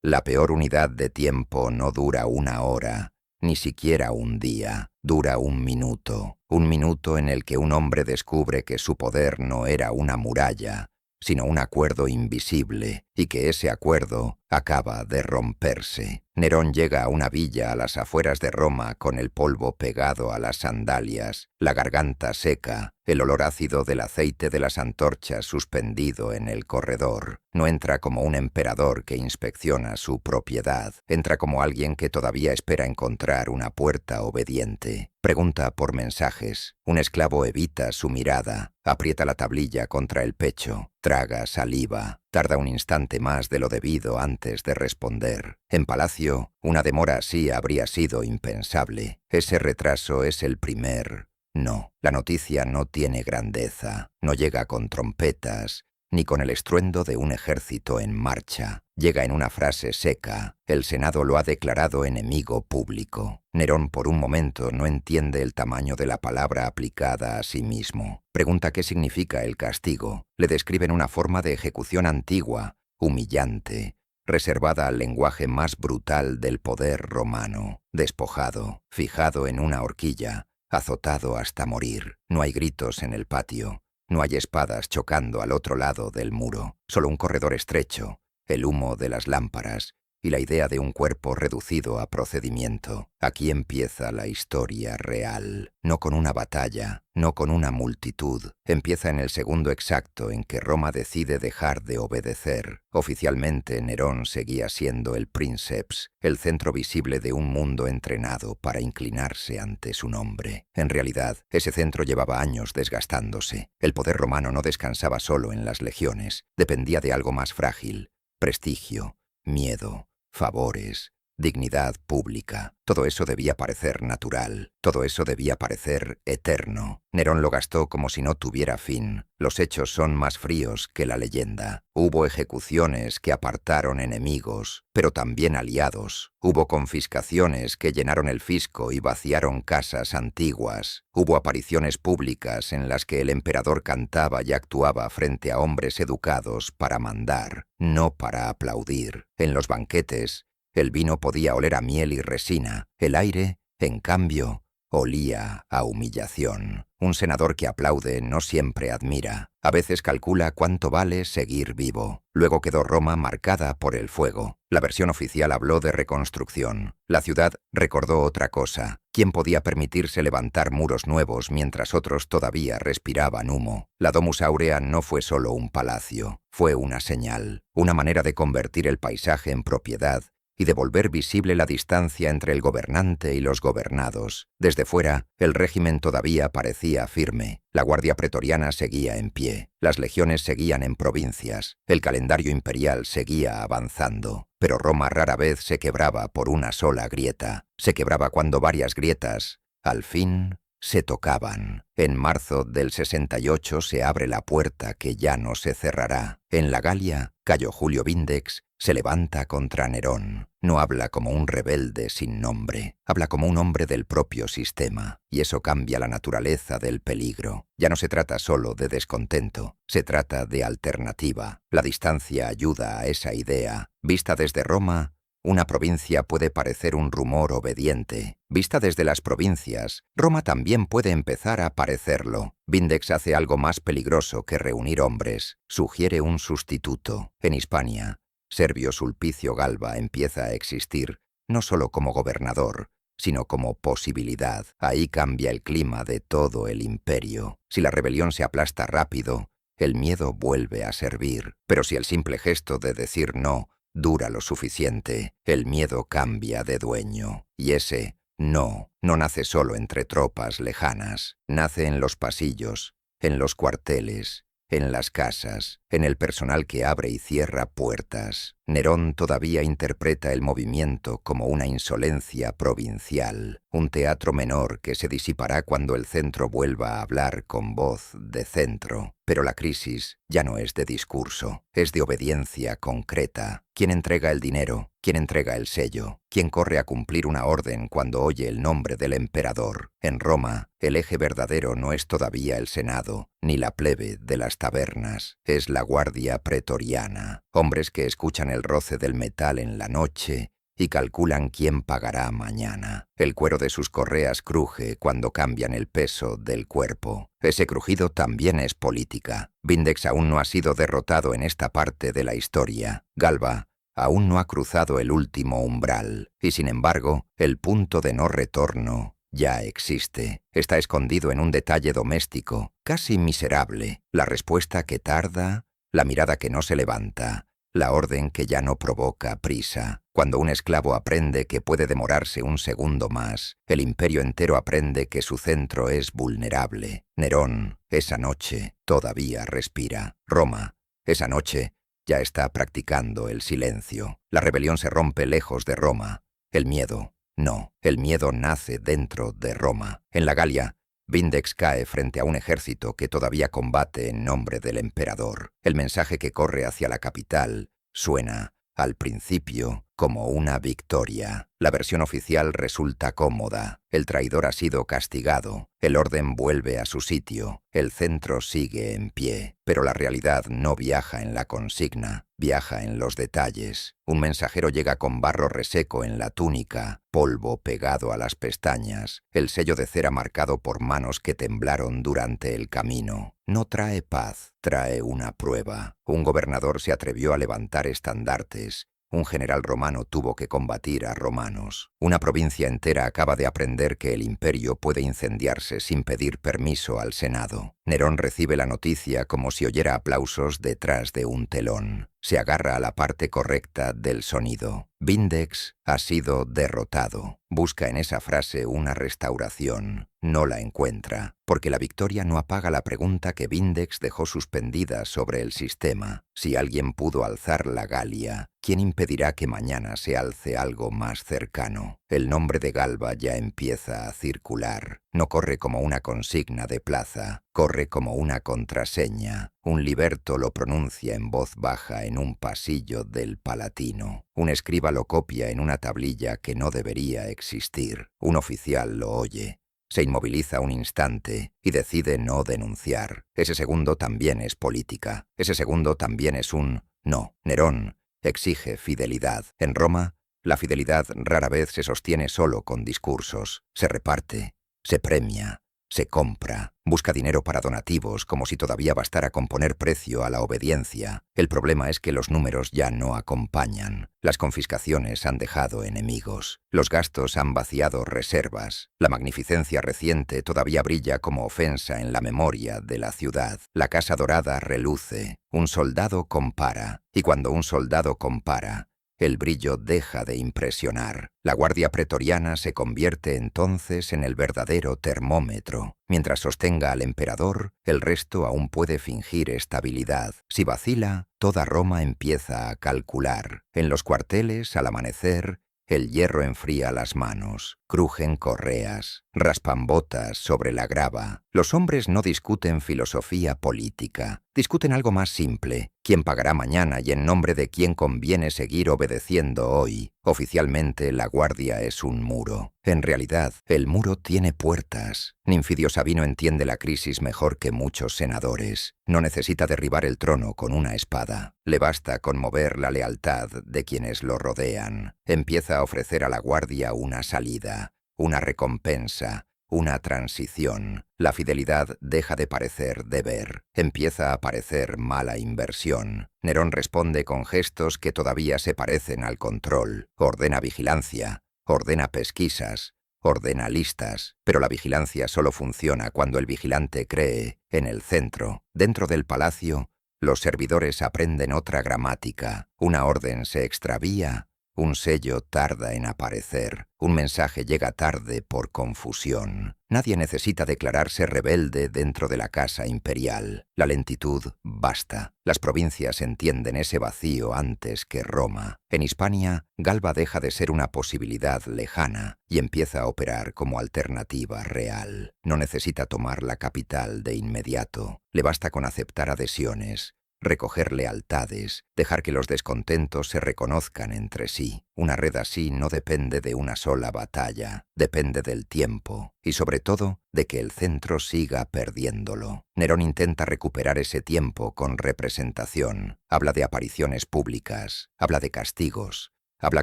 La peor unidad de tiempo no dura una hora, ni siquiera un día, dura un minuto en el que un hombre descubre que su poder no era una muralla, sino un acuerdo invisible, y que ese acuerdo acaba de romperse. Nerón llega a una villa a las afueras de Roma con el polvo pegado a las sandalias, la garganta seca, el olor ácido del aceite de las antorchas suspendido en el corredor. No entra como un emperador que inspecciona su propiedad, entra como alguien que todavía espera encontrar una puerta obediente. Pregunta por mensajes. Un esclavo evita su mirada, aprieta la tablilla contra el pecho, traga saliva, tarda un instante más de lo debido antes de responder. En palacio, una demora así habría sido impensable. Ese retraso es el primer no. La noticia no tiene grandeza, no llega con trompetas, ni con el estruendo de un ejército en marcha. Llega en una frase seca. El Senado lo ha declarado enemigo público. Nerón por un momento no entiende el tamaño de la palabra aplicada a sí mismo. Pregunta qué significa el castigo. Le describen una forma de ejecución antigua, humillante, reservada al lenguaje más brutal del poder romano. Despojado, fijado en una horquilla, azotado hasta morir. No hay gritos en el patio. No hay espadas chocando al otro lado del muro. Solo un corredor estrecho, el humo de las lámparas y la idea de un cuerpo reducido a procedimiento. Aquí empieza la historia real. No con una batalla, no con una multitud. Empieza en el segundo exacto en que Roma decide dejar de obedecer. Oficialmente, Nerón seguía siendo el princeps, el centro visible de un mundo entrenado para inclinarse ante su nombre. En realidad, ese centro llevaba años desgastándose. El poder romano no descansaba solo en las legiones, dependía de algo más frágil: prestigio, miedo, favores, dignidad pública. Todo eso debía parecer natural, todo eso debía parecer eterno. Nerón lo gastó como si no tuviera fin. Los hechos son más fríos que la leyenda. Hubo ejecuciones que apartaron enemigos, pero también aliados. Hubo confiscaciones que llenaron el fisco y vaciaron casas antiguas. Hubo apariciones públicas en las que el emperador cantaba y actuaba frente a hombres educados para mandar, no para aplaudir. En los banquetes, el vino podía oler a miel y resina. El aire, en cambio, olía a humillación. Un senador que aplaude no siempre admira. A veces calcula cuánto vale seguir vivo. Luego quedó Roma marcada por el fuego. La versión oficial habló de reconstrucción. La ciudad recordó otra cosa. ¿Quién podía permitirse levantar muros nuevos mientras otros todavía respiraban humo? La Domus Aurea no fue solo un palacio. Fue una señal, una manera de convertir el paisaje en propiedad y de volver visible la distancia entre el gobernante y los gobernados. Desde fuera, el régimen todavía parecía firme. La guardia pretoriana seguía en pie. Las legiones seguían en provincias. El calendario imperial seguía avanzando. Pero Roma rara vez se quebraba por una sola grieta. Se quebraba cuando varias grietas, al fin, se tocaban. En marzo del 68 se abre la puerta que ya no se cerrará. En la Galia, Cayo Julio Vindex se levanta contra Nerón. No habla como un rebelde sin nombre, habla como un hombre del propio sistema, y eso cambia la naturaleza del peligro. Ya no se trata solo de descontento, se trata de alternativa. La distancia ayuda a esa idea. Vista desde Roma, una provincia puede parecer un rumor obediente. Vista desde las provincias, Roma también puede empezar a parecerlo. Vindex hace algo más peligroso que reunir hombres. Sugiere un sustituto. En Hispania, Servio Sulpicio Galba empieza a existir, no solo como gobernador, sino como posibilidad. Ahí cambia el clima de todo el imperio. Si la rebelión se aplasta rápido, el miedo vuelve a servir. Pero si el simple gesto de decir no dura lo suficiente, el miedo cambia de dueño. Y ese no nace solo entre tropas lejanas. Nace en los pasillos, en los cuarteles, en las casas, en el personal que abre y cierra puertas. Nerón todavía interpreta el movimiento como una insolencia provincial, un teatro menor que se disipará cuando el centro vuelva a hablar con voz de centro. Pero la crisis ya no es de discurso, es de obediencia concreta. ¿Quién entrega el dinero? ¿Quién entrega el sello? ¿Quién corre a cumplir una orden cuando oye el nombre del emperador? En Roma, el eje verdadero no es todavía el Senado, ni la plebe de las tabernas. Es la guardia pretoriana. Hombres que escuchan el roce del metal en la noche y calculan quién pagará mañana. El cuero de sus correas cruje cuando cambian el peso del cuerpo. Ese crujido también es política. Vindex aún no ha sido derrotado en esta parte de la historia. Galba aún no ha cruzado el último umbral, y sin embargo, el punto de no retorno ya existe. Está escondido en un detalle doméstico, casi miserable, la respuesta que tarda, la mirada que no se levanta, la orden que ya no provoca prisa. Cuando un esclavo aprende que puede demorarse un segundo más, el imperio entero aprende que su centro es vulnerable. Nerón, esa noche, todavía respira. Roma, esa noche, ya está practicando el silencio. La rebelión se rompe lejos de Roma. El miedo, no. El miedo nace dentro de Roma. En la Galia, Vindex cae frente a un ejército que todavía combate en nombre del emperador. El mensaje que corre hacia la capital suena, al principio, como una victoria. La versión oficial resulta cómoda. El traidor ha sido castigado. El orden vuelve a su sitio. El centro sigue en pie. Pero la realidad no viaja en la consigna, viaja en los detalles. Un mensajero llega con barro reseco en la túnica, polvo pegado a las pestañas, el sello de cera marcado por manos que temblaron durante el camino. No trae paz, trae una prueba. Un gobernador se atrevió a levantar estandartes. Un general romano tuvo que combatir a romanos. Una provincia entera acaba de aprender que el imperio puede incendiarse sin pedir permiso al Senado. Nerón recibe la noticia como si oyera aplausos detrás de un telón. Se agarra a la parte correcta del sonido. Vindex ha sido derrotado. Busca en esa frase una restauración. No la encuentra, porque la victoria no apaga la pregunta que Vindex dejó suspendida sobre el sistema. Si alguien pudo alzar la Galia, ¿quién impedirá que mañana se alce algo más cercano? El nombre de Galba ya empieza a circular. No corre como una consigna de plaza, corre como una contraseña. Un liberto lo pronuncia en voz baja en un pasillo del Palatino. Un escriba lo copia en una tablilla que no debería existir. Un oficial lo oye. Se inmoviliza un instante y decide no denunciar. Ese segundo también es política. Ese segundo también es un no. Nerón exige fidelidad. En Roma, la fidelidad rara vez se sostiene solo con discursos. Se reparte, se premia, se compra. Busca dinero para donativos como si todavía bastara con poner precio a la obediencia. El problema es que los números ya no acompañan. Las confiscaciones han dejado enemigos. Los gastos han vaciado reservas. La magnificencia reciente todavía brilla como ofensa en la memoria de la ciudad. La Casa Dorada reluce. Un soldado compara. Y cuando un soldado compara, el brillo deja de impresionar. La guardia pretoriana se convierte entonces en el verdadero termómetro. Mientras sostenga al emperador, el resto aún puede fingir estabilidad. Si vacila, toda Roma empieza a calcular. En los cuarteles, al amanecer, el hierro enfría las manos, crujen correas, raspan botas sobre la grava. Los hombres no discuten filosofía política, discuten algo más simple. ¿Quién pagará mañana y en nombre de quién conviene seguir obedeciendo hoy? Oficialmente, la guardia es un muro. En realidad, el muro tiene puertas. Ninfidio Sabino entiende la crisis mejor que muchos senadores. No necesita derribar el trono con una espada. Le basta conmover la lealtad de quienes lo rodean. Empieza a ofrecer a la guardia una salida, una recompensa, una transición. La fidelidad deja de parecer deber. Empieza a parecer mala inversión. Nerón responde con gestos que todavía se parecen al control. Ordena vigilancia, ordena pesquisas, ordena listas. Pero la vigilancia solo funciona cuando el vigilante cree en el centro. Dentro del palacio, los servidores aprenden otra gramática. Una orden se extravía, un sello tarda en aparecer, un mensaje llega tarde por confusión. Nadie necesita declararse rebelde dentro de la casa imperial. La lentitud basta. Las provincias entienden ese vacío antes que Roma. En Hispania, Galba deja de ser una posibilidad lejana y empieza a operar como alternativa real. No necesita tomar la capital de inmediato. Le basta con aceptar adhesiones, recoger lealtades, dejar que los descontentos se reconozcan entre sí. Una red así no depende de una sola batalla, depende del tiempo y sobre todo de que el centro siga perdiéndolo. Nerón intenta recuperar ese tiempo con representación, habla de apariciones públicas, habla de castigos, habla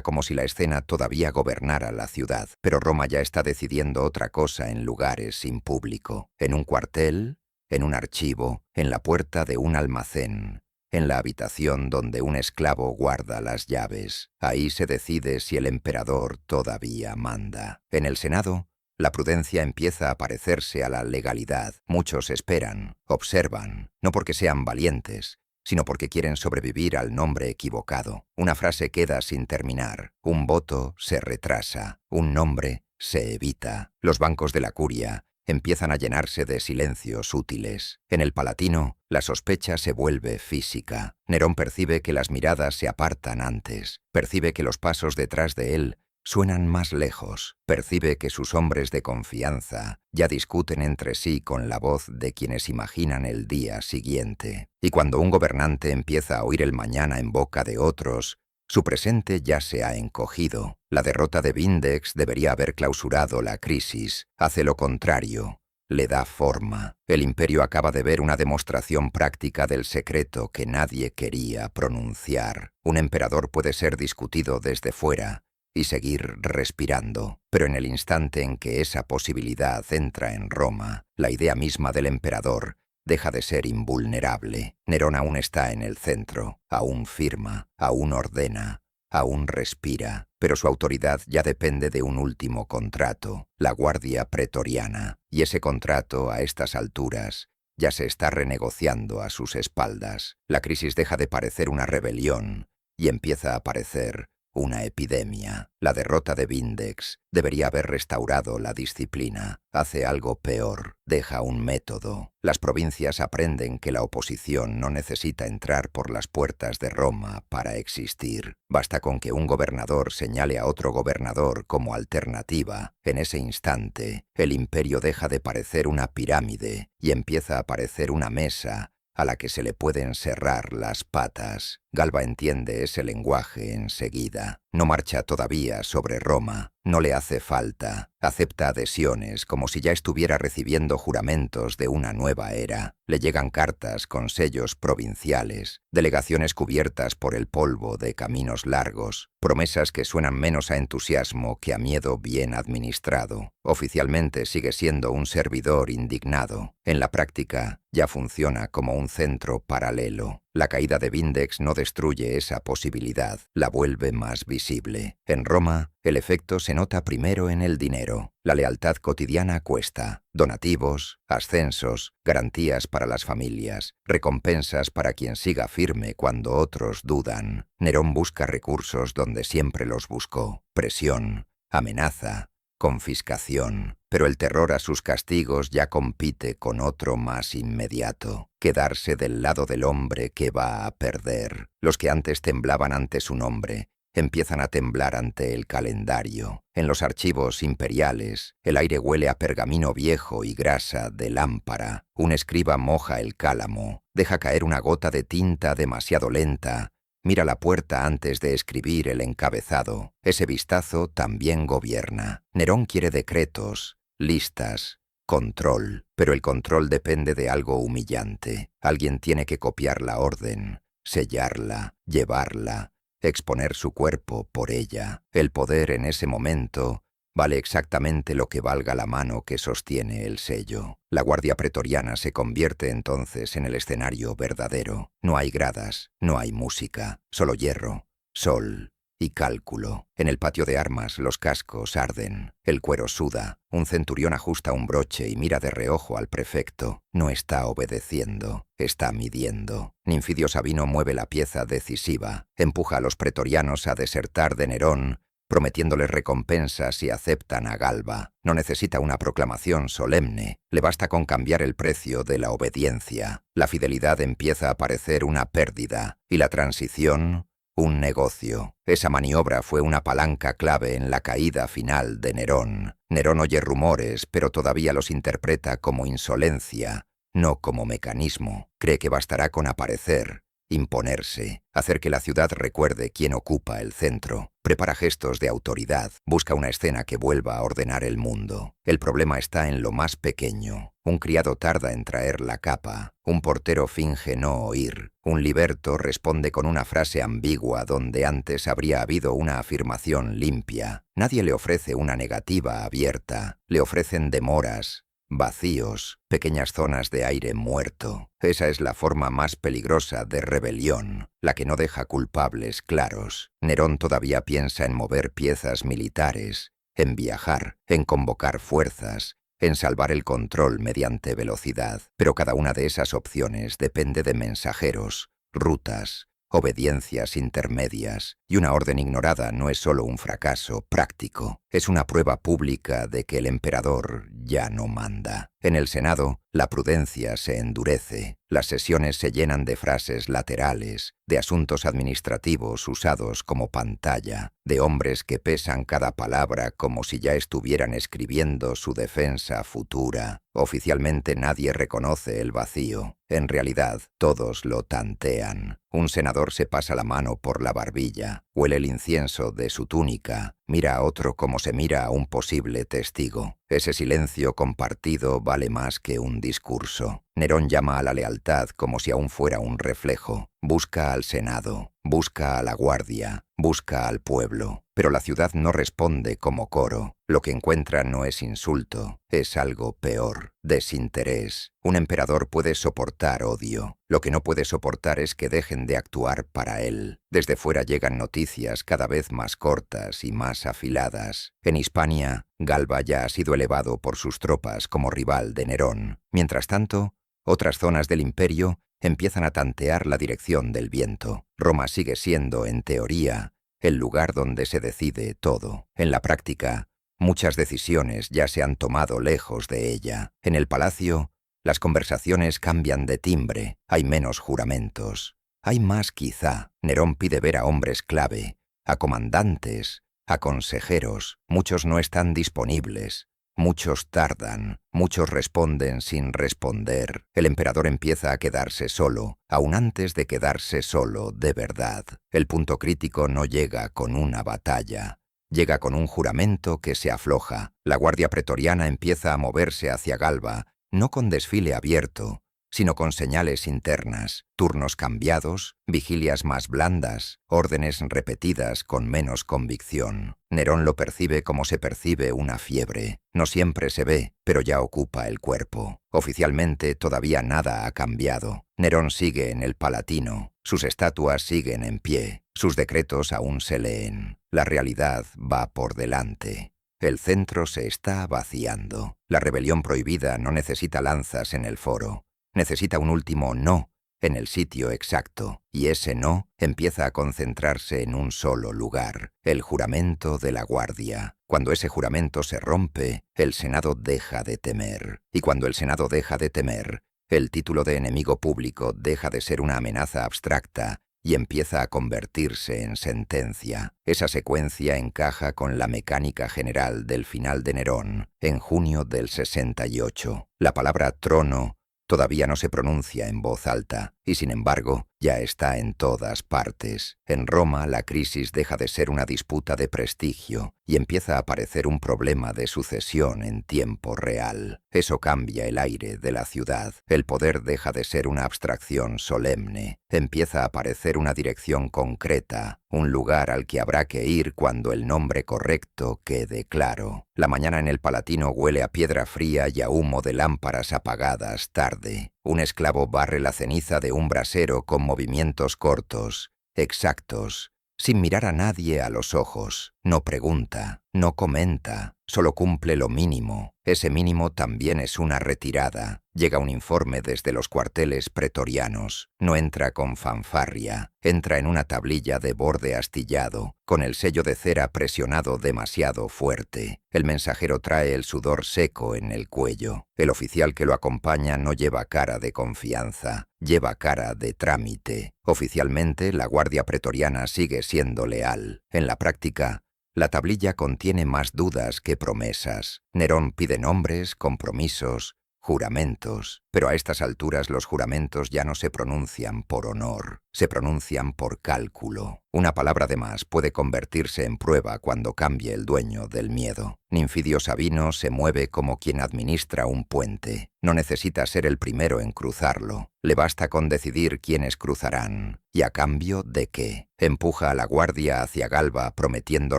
como si la escena todavía gobernara la ciudad, pero Roma ya está decidiendo otra cosa en lugares sin público, en un cuartel, en un archivo, en la puerta de un almacén, en la habitación donde un esclavo guarda las llaves. Ahí se decide si el emperador todavía manda. En el Senado, la prudencia empieza a parecerse a la legalidad. Muchos esperan, observan, no porque sean valientes, sino porque quieren sobrevivir al nombre equivocado. Una frase queda sin terminar, un voto se retrasa, un nombre se evita. Los bancos de la curia empiezan a llenarse de silencios útiles. En el Palatino, la sospecha se vuelve física. Nerón percibe que las miradas se apartan antes, percibe que los pasos detrás de él suenan más lejos, percibe que sus hombres de confianza ya discuten entre sí con la voz de quienes imaginan el día siguiente. Y cuando un gobernante empieza a oír el mañana en boca de otros, su presente ya se ha encogido. La derrota de Vindex debería haber clausurado la crisis. Hace lo contrario, le da forma. El imperio acaba de ver una demostración práctica del secreto que nadie quería pronunciar. Un emperador puede ser discutido desde fuera y seguir respirando, pero en el instante en que esa posibilidad entra en Roma, la idea misma del emperador deja de ser invulnerable. Nerón aún está en el centro, aún firma, aún ordena, aún respira, pero su autoridad ya depende de un último contrato, la Guardia Pretoriana, y ese contrato, a estas alturas, ya se está renegociando a sus espaldas. La crisis deja de parecer una rebelión y empieza a parecer una epidemia. La derrota de Vindex debería haber restaurado la disciplina. Hace algo peor, deja un método. Las provincias aprenden que la oposición no necesita entrar por las puertas de Roma para existir. Basta con que un gobernador señale a otro gobernador como alternativa. En ese instante, el imperio deja de parecer una pirámide y empieza a parecer una mesa a la que se le pueden cerrar las patas. Galba entiende ese lenguaje enseguida. No marcha todavía sobre Roma, no le hace falta. Acepta adhesiones como si ya estuviera recibiendo juramentos de una nueva era. Le llegan cartas con sellos provinciales, delegaciones cubiertas por el polvo de caminos largos, promesas que suenan menos a entusiasmo que a miedo bien administrado. Oficialmente sigue siendo un servidor indignado. En la práctica, ya funciona como un centro paralelo. La caída de Vindex no destruye esa posibilidad, la vuelve más visible. En Roma, el efecto se nota primero en el dinero. La lealtad cotidiana cuesta. Donativos, ascensos, garantías para las familias, recompensas para quien siga firme cuando otros dudan. Nerón busca recursos donde siempre los buscó. Presión, amenaza, confiscación, pero el terror a sus castigos ya compite con otro más inmediato: quedarse del lado del hombre que va a perder. Los que antes temblaban ante su nombre empiezan a temblar ante el calendario. En los archivos imperiales, el aire huele a pergamino viejo y grasa de lámpara. Un escriba moja el cálamo, deja caer una gota de tinta demasiado lenta, mira la puerta antes de escribir el encabezado. Ese vistazo también gobierna. Nerón quiere decretos, listas, control, pero el control depende de algo humillante. Alguien tiene que copiar la orden, sellarla, llevarla, exponer su cuerpo por ella. El poder en ese momento vale exactamente lo que valga la mano que sostiene el sello. La Guardia Pretoriana se convierte entonces en el escenario verdadero. No hay gradas, no hay música, solo hierro, sol y cálculo. En el patio de armas los cascos arden, el cuero suda, un centurión ajusta un broche y mira de reojo al prefecto. No está obedeciendo, está midiendo. Ninfidio Sabino mueve la pieza decisiva, empuja a los pretorianos a desertar de Nerón, prometiéndoles recompensas si aceptan a Galba. No necesita una proclamación solemne, le basta con cambiar el precio de la obediencia. La fidelidad empieza a parecer una pérdida, y la transición un negocio. Esa maniobra fue una palanca clave en la caída final de Nerón. Nerón oye rumores, pero todavía los interpreta como insolencia, no como mecanismo. Cree que bastará con aparecer, imponerse, hacer que la ciudad recuerde quién ocupa el centro. Prepara gestos de autoridad, busca una escena que vuelva a ordenar el mundo. El problema está en lo más pequeño. Un criado tarda en traer la capa, un portero finge no oír, un liberto responde con una frase ambigua donde antes habría habido una afirmación limpia. Nadie le ofrece una negativa abierta, le ofrecen demoras, vacíos, pequeñas zonas de aire muerto. Esa es la forma más peligrosa de rebelión, la que no deja culpables claros. Nerón todavía piensa en mover piezas militares, en viajar, en convocar fuerzas, en salvar el control mediante velocidad. Pero cada una de esas opciones depende de mensajeros, rutas, obediencias intermedias, y una orden ignorada no es solo un fracaso práctico, es una prueba pública de que el emperador ya no manda. En el Senado, la prudencia se endurece, las sesiones se llenan de frases laterales, de asuntos administrativos usados como pantalla, de hombres que pesan cada palabra como si ya estuvieran escribiendo su defensa futura. Oficialmente nadie reconoce el vacío. En realidad, todos lo tantean. Un senador se pasa la mano por la barbilla, huele el incienso de su túnica, mira a otro como se mira a un posible testigo. Ese silencio compartido vale más que un discurso. Nerón llama a la lealtad como si aún fuera un reflejo. Busca al Senado, busca a la Guardia, busca al pueblo. Pero la ciudad no responde como coro. Lo que encuentra no es insulto, es algo peor, desinterés. Un emperador puede soportar odio. Lo que no puede soportar es que dejen de actuar para él. Desde fuera llegan noticias cada vez más cortas y más afiladas. En Hispania, Galba ya ha sido elevado por sus tropas como rival de Nerón. Mientras tanto, otras zonas del imperio empiezan a tantear la dirección del viento. Roma sigue siendo, en teoría, el lugar donde se decide todo. En la práctica, muchas decisiones ya se han tomado lejos de ella. En el palacio, las conversaciones cambian de timbre, hay menos juramentos. Hay más quizá. Nerón pide ver a hombres clave, a comandantes, a consejeros. Muchos no están disponibles. Muchos tardan, muchos responden sin responder. El emperador empieza a quedarse solo, aún antes de quedarse solo de verdad. El punto crítico no llega con una batalla, llega con un juramento que se afloja. La guardia pretoriana empieza a moverse hacia Galba, no con desfile abierto, sino con señales internas, turnos cambiados, vigilias más blandas, órdenes repetidas con menos convicción. Nerón lo percibe como se percibe una fiebre. No siempre se ve, pero ya ocupa el cuerpo. Oficialmente todavía nada ha cambiado. Nerón sigue en el Palatino, sus estatuas siguen en pie, sus decretos aún se leen. La realidad va por delante. El centro se está vaciando. La rebelión prohibida no necesita lanzas en el foro. Necesita un último no en el sitio exacto, y ese no empieza a concentrarse en un solo lugar, el juramento de la Guardia. Cuando ese juramento se rompe, el Senado deja de temer. Y cuando el Senado deja de temer, el título de enemigo público deja de ser una amenaza abstracta y empieza a convertirse en sentencia. Esa secuencia encaja con la mecánica general del final de Nerón, en junio del 68. La palabra trono todavía no se pronuncia en voz alta, y sin embargo, ya está en todas partes. En Roma, la crisis deja de ser una disputa de prestigio y empieza a aparecer un problema de sucesión en tiempo real. Eso cambia el aire de la ciudad. El poder deja de ser una abstracción solemne. Empieza a aparecer una dirección concreta, un lugar al que habrá que ir cuando el nombre correcto quede claro. La mañana en el Palatino huele a piedra fría y a humo de lámparas apagadas tarde. Un esclavo barre la ceniza de un brasero con movimientos cortos, exactos, sin mirar a nadie a los ojos. No pregunta, no comenta, solo cumple lo mínimo. Ese mínimo también es una retirada. Llega un informe desde los cuarteles pretorianos. No entra con fanfarria, entra en una tablilla de borde astillado, con el sello de cera presionado demasiado fuerte. El mensajero trae el sudor seco en el cuello. El oficial que lo acompaña no lleva cara de confianza, lleva cara de trámite. Oficialmente, la guardia pretoriana sigue siendo leal. En la práctica, la tablilla contiene más dudas que promesas. Nerón pide nombres, compromisos, Juramentos. Pero a estas alturas los juramentos ya no se pronuncian por honor, se pronuncian por cálculo. Una palabra de más puede convertirse en prueba cuando cambie el dueño del miedo. Ninfidio Sabino se mueve como quien administra un puente. No necesita ser el primero en cruzarlo. Le basta con decidir quiénes cruzarán. ¿Y a cambio de qué? Empuja a la guardia hacia Galba prometiendo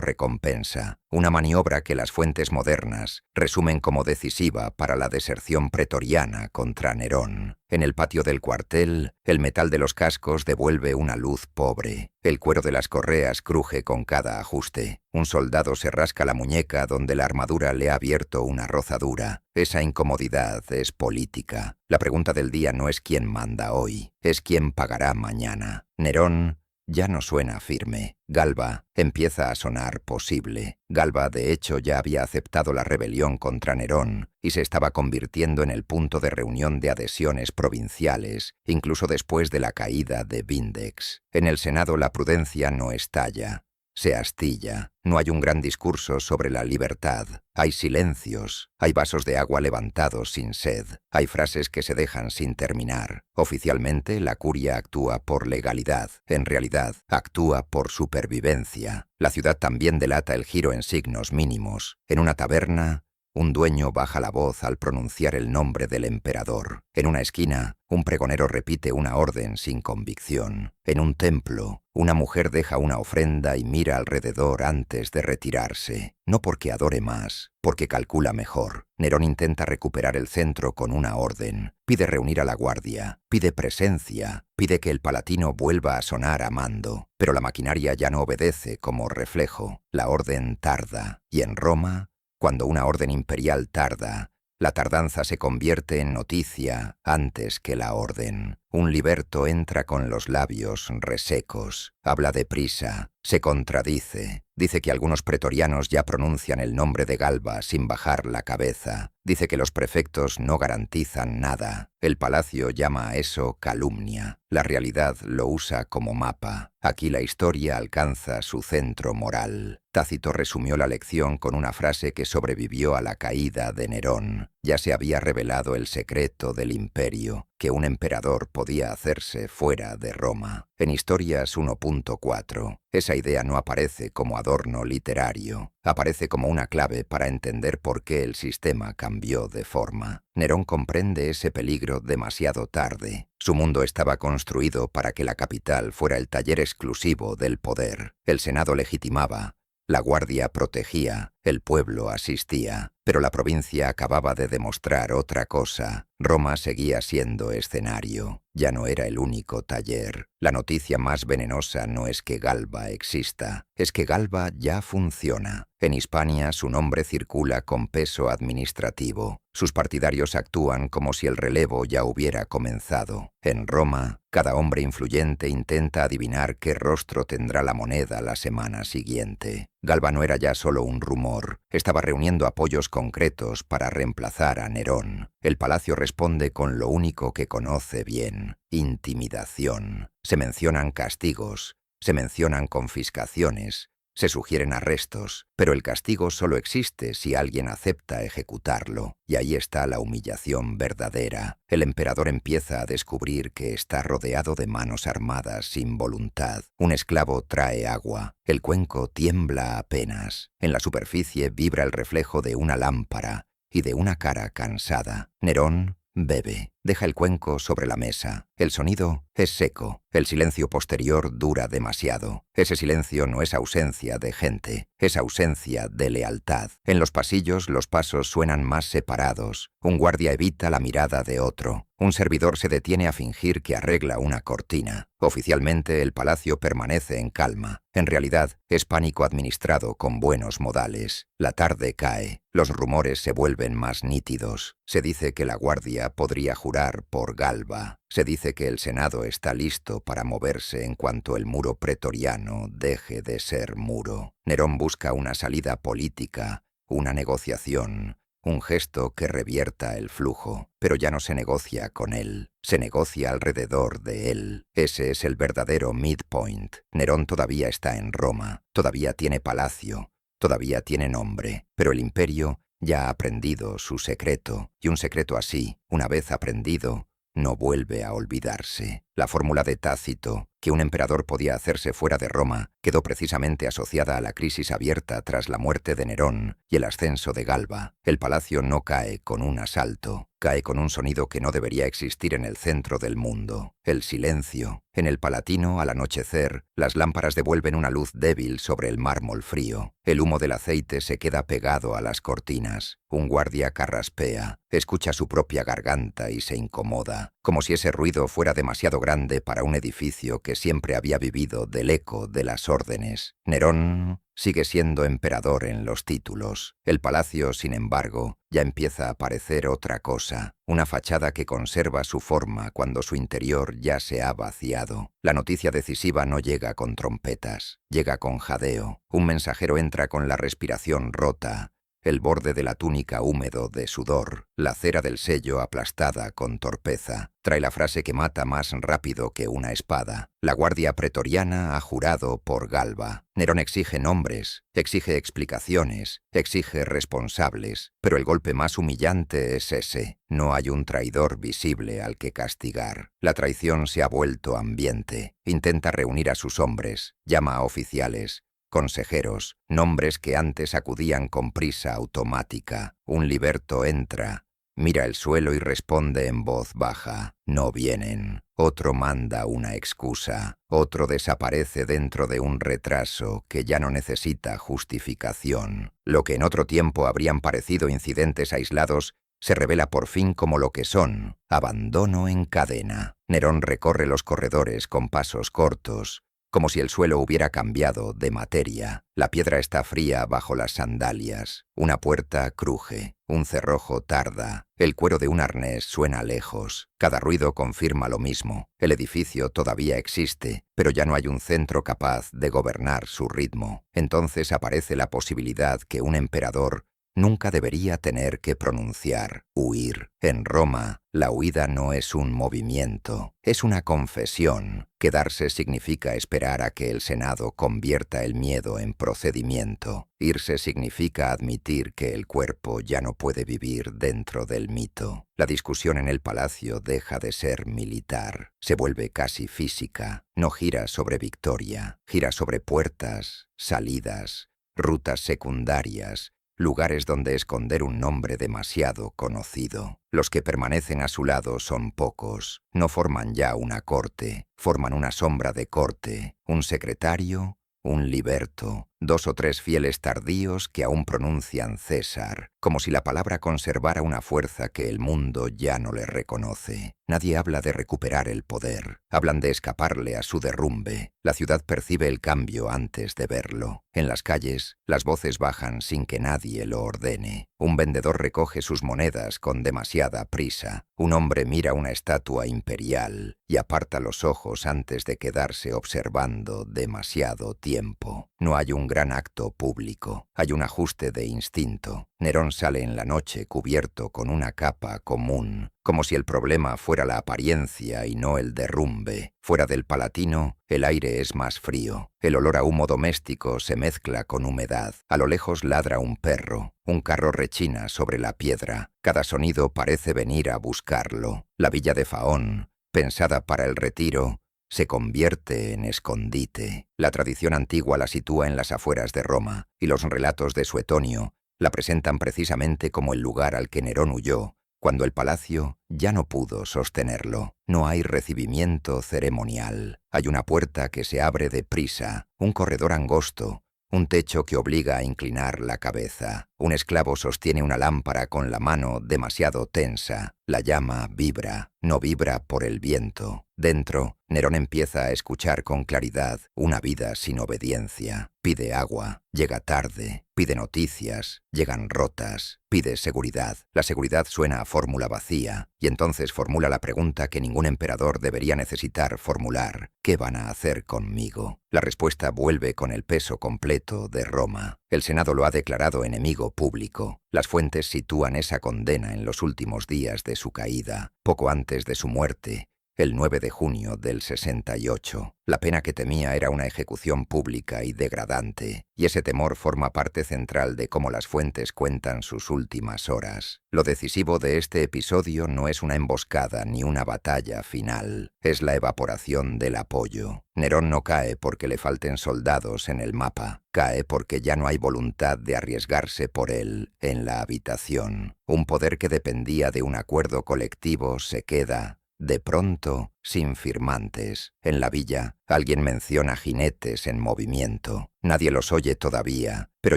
recompensa. Una maniobra que las fuentes modernas resumen como decisiva para la deserción pretoriana contra Nerón. En el patio del cuartel, el metal de los cascos devuelve una luz pobre. El cuero de las correas cruje con cada ajuste. Un soldado se rasca la muñeca donde la armadura le ha abierto una rozadura. Esa incomodidad es política. La pregunta del día no es quién manda hoy, es quién pagará mañana. Nerón ya no suena firme. Galba empieza a sonar posible. Galba, de hecho, ya había aceptado la rebelión contra Nerón y se estaba convirtiendo en el punto de reunión de adhesiones provinciales, incluso después de la caída de Vindex. En el Senado la prudencia no estalla, se astilla. No hay un gran discurso sobre la libertad. Hay silencios, hay vasos de agua levantados sin sed, hay frases que se dejan sin terminar. Oficialmente, la curia actúa por legalidad. En realidad, actúa por supervivencia. La ciudad también delata el giro en signos mínimos. En una taberna, un dueño baja la voz al pronunciar el nombre del emperador. En una esquina, un pregonero repite una orden sin convicción. En un templo, una mujer deja una ofrenda y mira alrededor antes de retirarse. No porque adore más, porque calcula mejor. Nerón intenta recuperar el centro con una orden. Pide reunir a la guardia, pide presencia, pide que el palatino vuelva a sonar a mando. Pero la maquinaria ya no obedece como reflejo. La orden tarda. Y en Roma, cuando una orden imperial tarda, la tardanza se convierte en noticia antes que la orden. Un liberto entra con los labios resecos, habla deprisa, se contradice. Dice que algunos pretorianos ya pronuncian el nombre de Galba sin bajar la cabeza. Dice que los prefectos no garantizan nada. El palacio llama a eso calumnia. La realidad lo usa como mapa. Aquí la historia alcanza su centro moral. Tácito resumió la lección con una frase que sobrevivió a la caída de Nerón. Ya se había revelado el secreto del imperio, que un emperador podía hacerse fuera de Roma. En Historias 1.4, esa idea no aparece como adorno literario, aparece como una clave para entender por qué el sistema cambió de forma. Nerón comprende ese peligro demasiado tarde. Su mundo estaba construido para que la capital fuera el taller exclusivo del poder. El Senado legitimaba, la guardia protegía, el pueblo asistía, pero la provincia acababa de demostrar otra cosa. Roma seguía siendo escenario, ya no era el único taller. La noticia más venenosa no es que Galba exista, es que Galba ya funciona. En Hispania su nombre circula con peso administrativo. Sus partidarios actúan como si el relevo ya hubiera comenzado. En Roma, cada hombre influyente intenta adivinar qué rostro tendrá la moneda la semana siguiente. Galba no era ya solo un rumor, estaba reuniendo apoyos concretos para reemplazar a Nerón. El palacio responde con lo único que conoce bien: intimidación. Se mencionan castigos, se mencionan confiscaciones, se sugieren arrestos, pero el castigo solo existe si alguien acepta ejecutarlo, y ahí está la humillación verdadera. El emperador empieza a descubrir que está rodeado de manos armadas sin voluntad. Un esclavo trae agua, el cuenco tiembla apenas. En la superficie vibra el reflejo de una lámpara y de una cara cansada. Nerón bebe, deja el cuenco sobre la mesa. El sonido es seco. El silencio posterior dura demasiado. Ese silencio no es ausencia de gente, es ausencia de lealtad. En los pasillos los pasos suenan más separados. Un guardia evita la mirada de otro. Un servidor se detiene a fingir que arregla una cortina. Oficialmente el palacio permanece en calma. En realidad es pánico administrado con buenos modales. La tarde cae. Los rumores se vuelven más nítidos. Se dice que la guardia podría jurar por Galba. Se dice que el Senado está listo para moverse en cuanto el muro pretoriano deje de ser muro. Nerón busca una salida política, una negociación, un gesto que revierta el flujo, pero ya no se negocia con él, se negocia alrededor de él. Ese es el verdadero midpoint. Nerón todavía está en Roma, todavía tiene palacio, todavía tiene nombre, pero el imperio ya ha aprendido su secreto, y un secreto así, una vez aprendido, no vuelve a olvidarse. La fórmula de Tácito, que un emperador podía hacerse fuera de Roma, quedó precisamente asociada a la crisis abierta tras la muerte de Nerón y el ascenso de Galba. El palacio no cae con un asalto, cae con un sonido que no debería existir en el centro del mundo: el silencio. En el Palatino, al anochecer, las lámparas devuelven una luz débil sobre el mármol frío. El humo del aceite se queda pegado a las cortinas. Un guardia carraspea, escucha su propia garganta y se incomoda, como si ese ruido fuera demasiado grande para un edificio que siempre había vivido del eco de las órdenes. Nerón sigue siendo emperador en los títulos. El palacio, sin embargo, ya empieza a parecer otra cosa, una fachada que conserva su forma cuando su interior ya se ha vaciado. La noticia decisiva no llega con trompetas, llega con jadeo. Un mensajero entra con la respiración rota, el borde de la túnica húmedo de sudor, la cera del sello aplastada con torpeza. Trae la frase que mata más rápido que una espada. La guardia pretoriana ha jurado por Galba. Nerón exige nombres, exige explicaciones, exige responsables, pero el golpe más humillante es ese. No hay un traidor visible al que castigar. La traición se ha vuelto ambiente. Intenta reunir a sus hombres, llama a oficiales, consejeros, nombres que antes acudían con prisa automática. Un liberto entra, mira el suelo y responde en voz baja: no vienen. Otro manda una excusa. Otro desaparece dentro de un retraso que ya no necesita justificación. Lo que en otro tiempo habrían parecido incidentes aislados se revela por fin como lo que son: abandono en cadena. Nerón recorre los corredores con pasos cortos, como si el suelo hubiera cambiado de materia. La piedra está fría bajo las sandalias. Una puerta cruje. Un cerrojo tarda. El cuero de un arnés suena lejos. Cada ruido confirma lo mismo. El edificio todavía existe, pero ya no hay un centro capaz de gobernar su ritmo. Entonces aparece la posibilidad que un emperador nunca debería tener que pronunciar: huir. En Roma, la huida no es un movimiento, es una confesión. Quedarse significa esperar a que el Senado convierta el miedo en procedimiento. Irse significa admitir que el cuerpo ya no puede vivir dentro del mito. La discusión en el palacio deja de ser militar, se vuelve casi física. No gira sobre victoria, gira sobre puertas, salidas, rutas secundarias, lugares donde esconder un nombre demasiado conocido. Los que permanecen a su lado son pocos, no forman ya una corte, forman una sombra de corte, un secretario, un liberto, 2 o 3 fieles tardíos que aún pronuncian César, como si la palabra conservara una fuerza que el mundo ya no le reconoce. Nadie habla de recuperar el poder, hablan de escaparle a su derrumbe. La ciudad percibe el cambio antes de verlo. En las calles, las voces bajan sin que nadie lo ordene. Un vendedor recoge sus monedas con demasiada prisa. Un hombre mira una estatua imperial y aparta los ojos antes de quedarse observando demasiado tiempo. No hay un gran acto público, hay un ajuste de instinto. Nerón sale en la noche cubierto con una capa común, como si el problema fuera la apariencia y no el derrumbe. Fuera del Palatino, el aire es más frío. El olor a humo doméstico se mezcla con humedad. A lo lejos ladra un perro. Un carro rechina sobre la piedra. Cada sonido parece venir a buscarlo. La villa de Faón, pensada para el retiro, se convierte en escondite. La tradición antigua la sitúa en las afueras de Roma, y los relatos de Suetonio la presentan precisamente como el lugar al que Nerón huyó, cuando el palacio ya no pudo sostenerlo. No hay recibimiento ceremonial. Hay una puerta que se abre deprisa, un corredor angosto, un techo que obliga a inclinar la cabeza. Un esclavo sostiene una lámpara con la mano demasiado tensa. La llama vibra, no vibra por el viento. Dentro, Nerón empieza a escuchar con claridad una vida sin obediencia. Pide agua, llega tarde, pide noticias, llegan rotas, pide seguridad. La seguridad suena a fórmula vacía, y entonces formula la pregunta que ningún emperador debería necesitar formular: ¿qué van a hacer conmigo? La respuesta vuelve con el peso completo de Roma. El Senado lo ha declarado enemigo público. Las fuentes sitúan esa condena en los últimos días de su caída, poco antes de su muerte. el 9 de junio del 68. La pena que temía era una ejecución pública y degradante, y ese temor forma parte central de cómo las fuentes cuentan sus últimas horas. Lo decisivo de este episodio no es una emboscada ni una batalla final, es la evaporación del apoyo. Nerón no cae porque le falten soldados en el mapa, cae porque ya no hay voluntad de arriesgarse por él en la habitación. Un poder que dependía de un acuerdo colectivo se queda, de pronto, sin firmantes. En la villa, alguien menciona jinetes en movimiento. Nadie los oye todavía, pero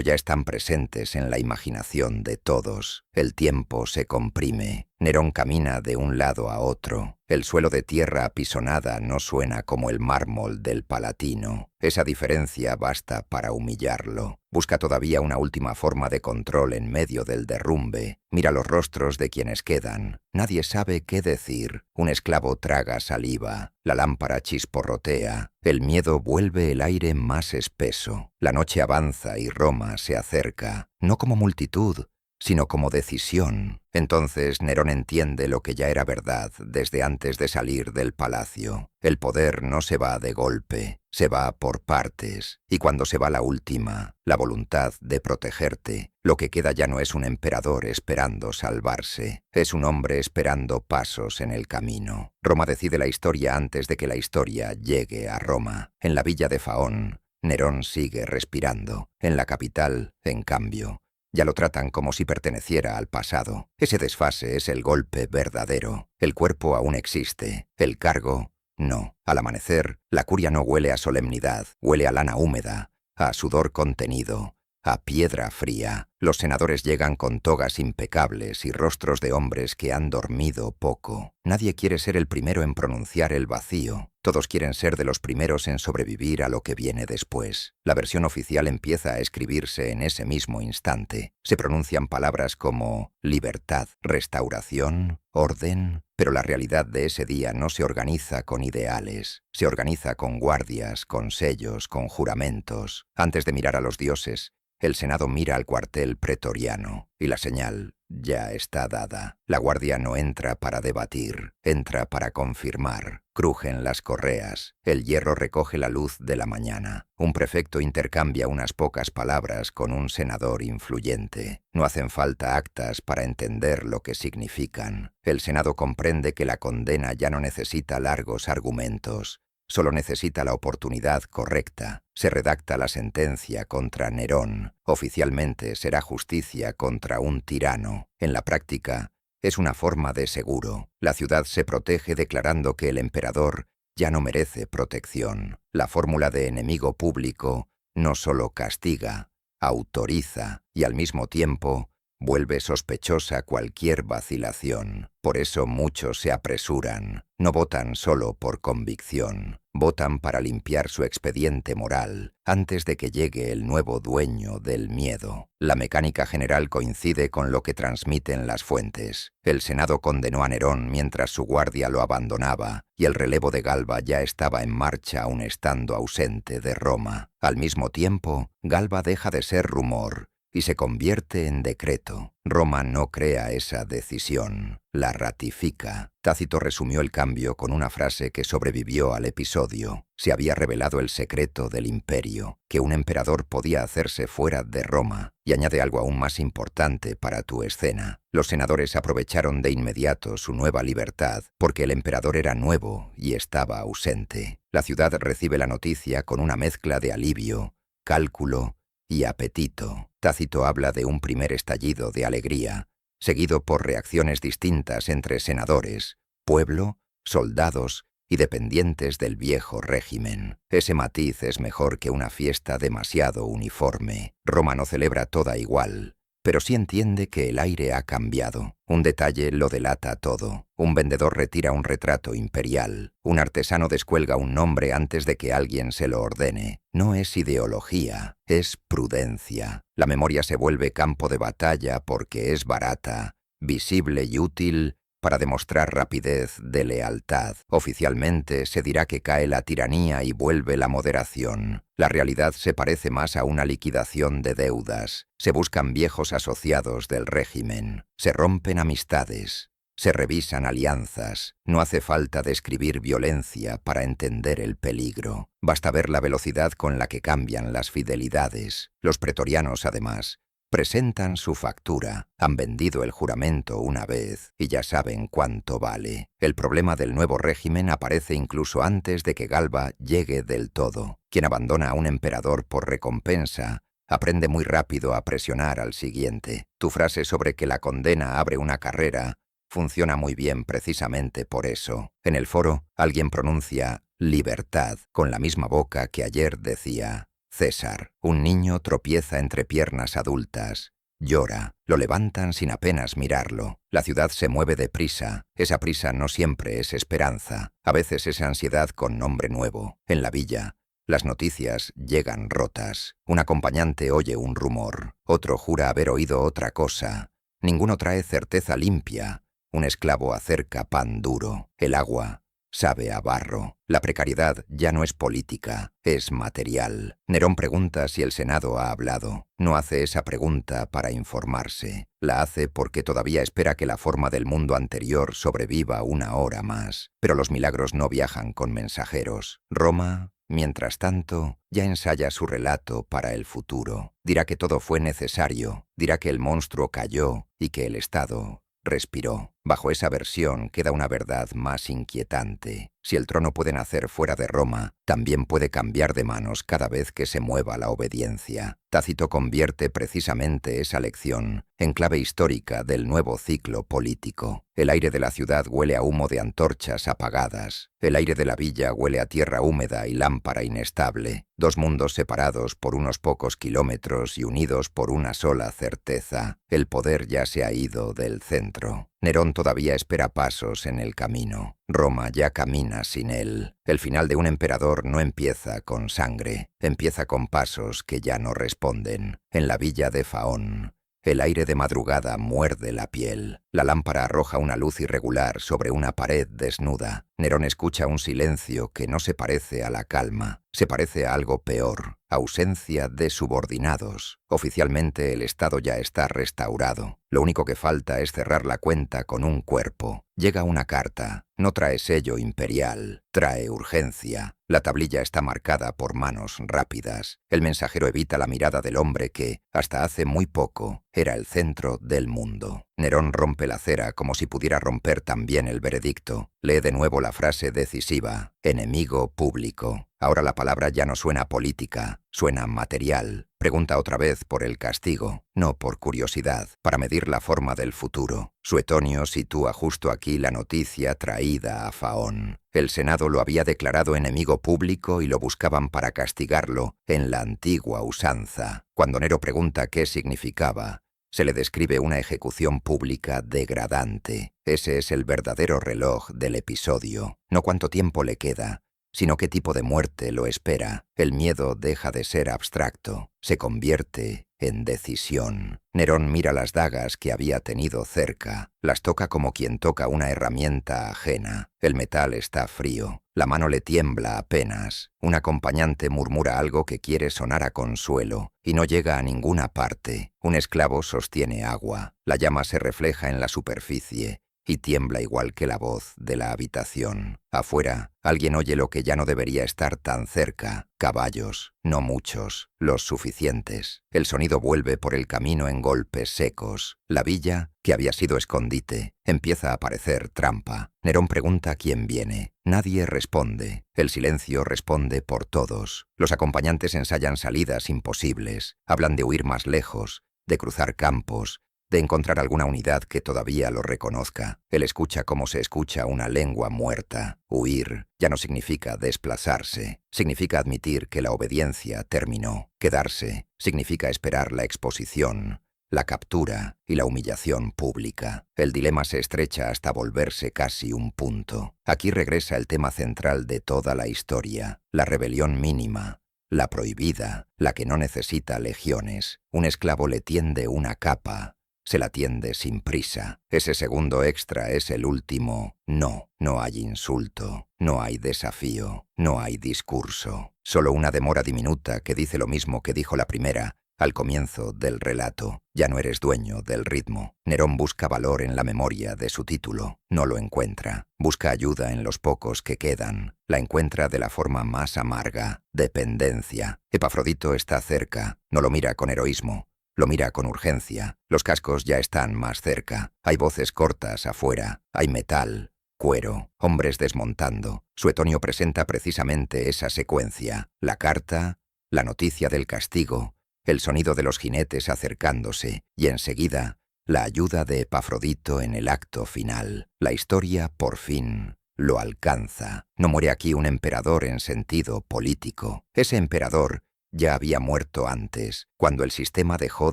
ya están presentes en la imaginación de todos. El tiempo se comprime. Nerón camina de un lado a otro. El suelo de tierra apisonada no suena como el mármol del Palatino. Esa diferencia basta para humillarlo. Busca todavía una última forma de control en medio del derrumbe. Mira los rostros de quienes quedan. Nadie sabe qué decir. Un esclavo traga saliva. La lámpara chisporrotea. El miedo vuelve el aire más espeso. La noche avanza y Roma se acerca, no como multitud, sino como decisión. Entonces Nerón entiende lo que ya era verdad desde antes de salir del palacio. El poder no se va de golpe, se va por partes. Y cuando se va la última, la voluntad de protegerte, lo que queda ya no es un emperador esperando salvarse, es un hombre esperando pasos en el camino. Roma decide la historia antes de que la historia llegue a Roma. En la villa de Faón, Nerón sigue respirando. En la capital, en cambio, ya lo tratan como si perteneciera al pasado. Ese desfase es el golpe verdadero. El cuerpo aún existe, el cargo no. Al amanecer, la curia no huele a solemnidad, huele a lana húmeda, a sudor contenido, a piedra fría. Los senadores llegan con togas impecables y rostros de hombres que han dormido poco. Nadie quiere ser el primero en pronunciar el vacío. Todos quieren ser de los primeros en sobrevivir a lo que viene después. La versión oficial empieza a escribirse en ese mismo instante. Se pronuncian palabras como libertad, restauración, orden, pero la realidad de ese día no se organiza con ideales. Se organiza con guardias, con sellos, con juramentos. Antes de mirar a los dioses, el Senado mira al cuartel pretoriano y la señal ya está dada. La guardia no entra para debatir, entra para confirmar. Crujen las correas, el hierro recoge la luz de la mañana. Un prefecto intercambia unas pocas palabras con un senador influyente. No hacen falta actas para entender lo que significan. El Senado comprende que la condena ya no necesita largos argumentos. Solo necesita la oportunidad correcta. Se redacta la sentencia contra Nerón. Oficialmente será justicia contra un tirano. En la práctica, es una forma de seguro. La ciudad se protege declarando que el emperador ya no merece protección. La fórmula de enemigo público no solo castiga, autoriza y al mismo tiempo vuelve sospechosa cualquier vacilación. Por eso muchos se apresuran. No votan solo por convicción. Votan para limpiar su expediente moral antes de que llegue el nuevo dueño del miedo. La mecánica general coincide con lo que transmiten las fuentes. El Senado condenó a Nerón mientras su guardia lo abandonaba y el relevo de Galba ya estaba en marcha aun estando ausente de Roma. Al mismo tiempo, Galba deja de ser rumor y se convierte en decreto. Roma no crea esa decisión, la ratifica. Tácito resumió el cambio con una frase que sobrevivió al episodio. Se había revelado el secreto del imperio, que un emperador podía hacerse fuera de Roma. Y añade algo aún más importante para tu escena. Los senadores aprovecharon de inmediato su nueva libertad, porque el emperador era nuevo y estaba ausente. La ciudad recibe la noticia con una mezcla de alivio, cálculo y apetito. Tácito habla de un primer estallido de alegría, seguido por reacciones distintas entre senadores, pueblo, soldados y dependientes del viejo régimen. Ese matiz es mejor que una fiesta demasiado uniforme. Roma no celebra toda igual, pero sí entiende que el aire ha cambiado. Un detalle lo delata todo. Un vendedor retira un retrato imperial. Un artesano descuelga un nombre antes de que alguien se lo ordene. No es ideología, es prudencia. La memoria se vuelve campo de batalla porque es barata, visible y útil para demostrar rapidez de lealtad. Oficialmente se dirá que cae la tiranía y vuelve la moderación. La realidad se parece más a una liquidación de deudas. Se buscan viejos asociados del régimen. Se rompen amistades. se revisan alianzas. No hace falta describir violencia para entender el peligro. Basta ver la velocidad con la que cambian las fidelidades. Los pretorianos, además, presentan su factura, han vendido el juramento una vez y ya saben cuánto vale. El problema del nuevo régimen aparece incluso antes de que Galba llegue del todo. Quien abandona a un emperador por recompensa aprende muy rápido a presionar al siguiente. Tu frase sobre que la condena abre una carrera funciona muy bien precisamente por eso. En el foro, alguien pronuncia libertad con la misma boca que ayer decía César. Un niño tropieza entre piernas adultas. Llora. Lo levantan sin apenas mirarlo. La ciudad se mueve deprisa. Esa prisa no siempre es esperanza. A veces es ansiedad con nombre nuevo. En la villa, las noticias llegan rotas. Un acompañante oye un rumor. Otro jura haber oído otra cosa. Ninguno trae certeza limpia. Un esclavo acerca pan duro. El agua sabe a barro. La precariedad ya no es política, es material. Nerón pregunta si el Senado ha hablado. No hace esa pregunta para informarse. La hace porque todavía espera que la forma del mundo anterior sobreviva una hora más. Pero los milagros no viajan con mensajeros. Roma, mientras tanto, ya ensaya su relato para el futuro. Dirá que todo fue necesario. Dirá que el monstruo cayó y que el Estado respiró. Bajo esa versión queda una verdad más inquietante. Si el trono puede nacer fuera de Roma, también puede cambiar de manos cada vez que se mueva la obediencia. Tácito convierte precisamente esa lección en clave histórica del nuevo ciclo político. El aire de la ciudad huele a humo de antorchas apagadas. El aire de la villa huele a tierra húmeda y lámpara inestable. Dos mundos separados por unos pocos kilómetros y unidos por una sola certeza. El poder ya se ha ido del centro. Nerón todavía espera pasos en el camino. Roma ya camina sin él. El final de un emperador no empieza con sangre, empieza con pasos que ya no responden. En la villa de Faón, el aire de madrugada muerde la piel. La lámpara arroja una luz irregular sobre una pared desnuda. Nerón escucha un silencio que no se parece a la calma. Se parece a algo peor, ausencia de subordinados. Oficialmente el Estado ya está restaurado. Lo único que falta es cerrar la cuenta con un cuerpo. Llega una carta. No trae sello imperial, trae urgencia. La tablilla está marcada por manos rápidas. El mensajero evita la mirada del hombre que, hasta hace muy poco, era el centro del mundo. Nerón rompe la cera como si pudiera romper también el veredicto. Lee de nuevo la frase decisiva, enemigo público. Ahora la palabra ya no suena política, suena material. Pregunta otra vez por el castigo, no por curiosidad, para medir la forma del futuro. Suetonio sitúa justo aquí la noticia traída a Faón. El Senado lo había declarado enemigo público y lo buscaban para castigarlo en la antigua usanza. Cuando Nero pregunta qué significaba, se le describe una ejecución pública degradante. Ese es el verdadero reloj del episodio. No cuánto tiempo le queda, sino qué tipo de muerte lo espera. El miedo deja de ser abstracto, se convierte en decisión. Nerón mira las dagas que había tenido cerca, las toca como quien toca una herramienta ajena. El metal está frío, la mano le tiembla apenas. Un acompañante murmura algo que quiere sonar a consuelo y no llega a ninguna parte. Un esclavo sostiene agua, la llama se refleja en la superficie y tiembla igual que la voz de la habitación. Afuera, alguien oye lo que ya no debería estar tan cerca. Caballos, no muchos, los suficientes. El sonido vuelve por el camino en golpes secos. La villa, que había sido escondite, empieza a parecer trampa. Nerón pregunta quién viene. Nadie responde. El silencio responde por todos. Los acompañantes ensayan salidas imposibles. Hablan de huir más lejos, de cruzar campos, de encontrar alguna unidad que todavía lo reconozca. Él escucha como se escucha una lengua muerta. Huir ya no significa desplazarse, significa admitir que la obediencia terminó. Quedarse significa esperar la exposición, la captura y la humillación pública. El dilema se estrecha hasta volverse casi un punto. Aquí regresa el tema central de toda la historia, la rebelión mínima, la prohibida, la que no necesita legiones. Un esclavo le tiende una capa, se la tiende sin prisa. Ese segundo extra es el último. No, no hay insulto, no hay desafío, no hay discurso. Solo una demora diminuta que dice lo mismo que dijo la primera, al comienzo del relato. Ya no eres dueño del ritmo. Nerón busca valor en la memoria de su título. No lo encuentra. Busca ayuda en los pocos que quedan. La encuentra de la forma más amarga: dependencia. Epafrodito está cerca. No lo mira con heroísmo. Lo mira con urgencia. Los cascos ya están más cerca. Hay voces cortas afuera. Hay metal, cuero, hombres desmontando. Suetonio presenta precisamente esa secuencia: la carta, la noticia del castigo, el sonido de los jinetes acercándose y enseguida la ayuda de Epafrodito en el acto final. La historia, por fin, lo alcanza. No muere aquí un emperador en sentido político. Ese emperador ya había muerto antes, cuando el sistema dejó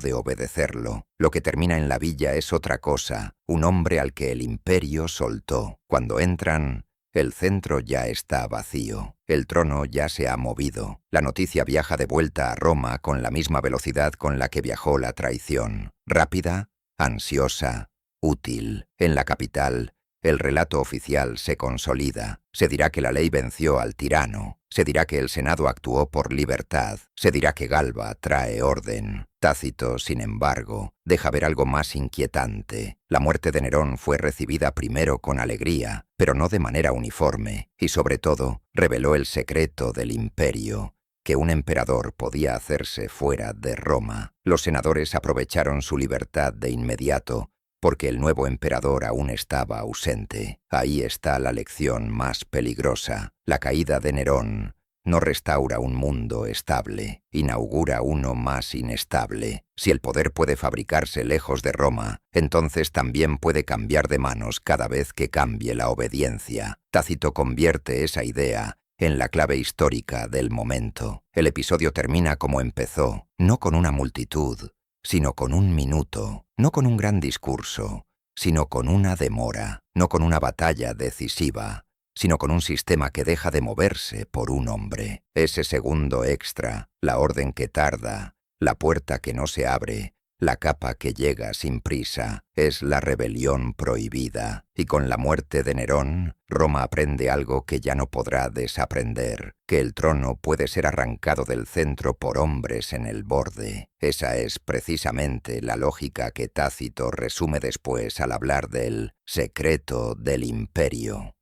de obedecerlo. Lo que termina en la villa es otra cosa, un hombre al que el imperio soltó. Cuando entran, el centro ya está vacío. El trono ya se ha movido. La noticia viaja de vuelta a Roma con la misma velocidad con la que viajó la traición. Rápida, ansiosa, útil. En la capital, el relato oficial se consolida. Se dirá que la ley venció al tirano. Se dirá que el Senado actuó por libertad. Se dirá que Galba trae orden. Tácito, sin embargo, deja ver algo más inquietante. La muerte de Nerón fue recibida primero con alegría, pero no de manera uniforme, y sobre todo, reveló el secreto del imperio: que un emperador podía hacerse fuera de Roma. Los senadores aprovecharon su libertad de inmediato, porque el nuevo emperador aún estaba ausente. Ahí está la lección más peligrosa. La caída de Nerón no restaura un mundo estable, inaugura uno más inestable. Si el poder puede fabricarse lejos de Roma, entonces también puede cambiar de manos cada vez que cambie la obediencia. Tácito convierte esa idea en la clave histórica del momento. El episodio termina como empezó, no con una multitud, sino con un minuto, no con un gran discurso, sino con una demora, no con una batalla decisiva, sino con un sistema que deja de moverse por un hombre. Ese segundo extra, la orden que tarda, la puerta que no se abre, la capa que llega sin prisa, es la rebelión prohibida. Y con la muerte de Nerón, Roma aprende algo que ya no podrá desaprender: que el trono puede ser arrancado del centro por hombres en el borde. Esa es precisamente la lógica que Tácito resume después al hablar del secreto del imperio.